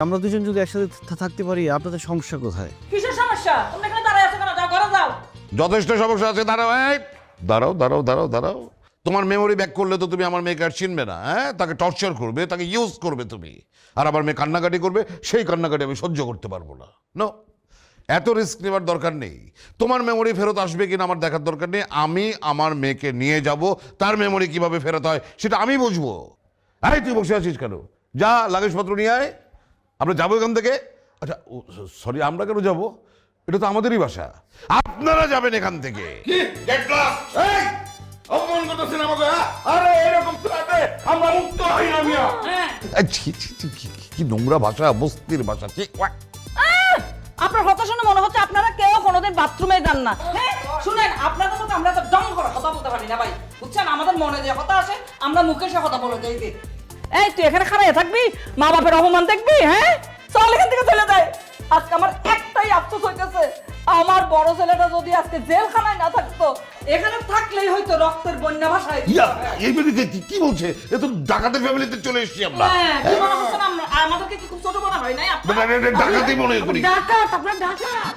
আমরা দুজন যদি একসাথে থাকতে পারি আপনাদের সমস্যা কোথায়? কিসের সমস্যা? তোমরা এখানে দাঁড়ায় আছো কেন? যাও ঘরে যাও। যথেষ্ট সমস্যা আছে। দাঁড়াও, এই দাঁড়াও দাঁড়াও দাঁড়াও দাঁড়াও। তোমার মেমোরি ব্যাক করলে তো তুমি আমার মেয়েকে আর চিনবে না। হ্যাঁ, তাকে টর্চার করবে, তাকে ইউজ করবে তুমি। আর আমার মেয়ে কান্নাকাটি করবে, সেই কান্নাকাটি আমি সহ্য করতে পারবো না। নো, এত রিস্ক নেবার দরকার নেই। তোমার মেমোরি ফেরত আসবে কিনা আমার দেখার দরকার নেই। আমি আমার মেয়েকে নিয়ে যাব, তার মেমোরি কিভাবে ফেরত হয় সেটা আমি বুঝবো। এই তুই বসে আছিস কেন? যা লাগেজপত্র নিয়ে আয়, আমরা যাবো এখান থেকে। আচ্ছা সরি, আমরা কেন যাব? এটা তো আমাদেরই বাসা। আপনারা যাবেন এখান থেকে। অপমান করতেছেন আমাকে? আরে এরকম ফ্ল্যাটে আমরা মুক্ত হই না মিয়া। কি নোংরা ভাষা, বস্তির ভাষা। আপনার কথা শুনে মনে হচ্ছে আপনারা কেউ কোনোদিন বাথরুমে যান না। হ্যাঁ শুনেন, আপনাদের মতো আমরা তো ডং করে কথা বলতে পারি না ভাই, বুঝছেন? আমাদের মনে যে কথা আসে আমরা মুখে সে কথা বলে যাই। এই তুই এখানে খাড়াই থাকবি, মা বাপের অপমান দেখবি? হ্যাঁ চল এখান থেকে চলে যায়। আজকে আমার একটাই আফসোস হইতেছে, আমার বড় ছেলেটা যদি আজকে জেলখানায় না থাকতো, এখানে থাকলেই হয়তো রক্তের বন্যা ভাষায়। এই মেয়েকে কি বলছে? এ তো ডাকাতের ফ্যামিলিতে চলে এসেছি আমরা। হ্যাঁ কি মনে হচ্ছেন? আমাদেরকে কি খুব ছোট মনে হয় নাই? ডাকাতি মনে করি। ডাকাত, আপনার ডাকাত।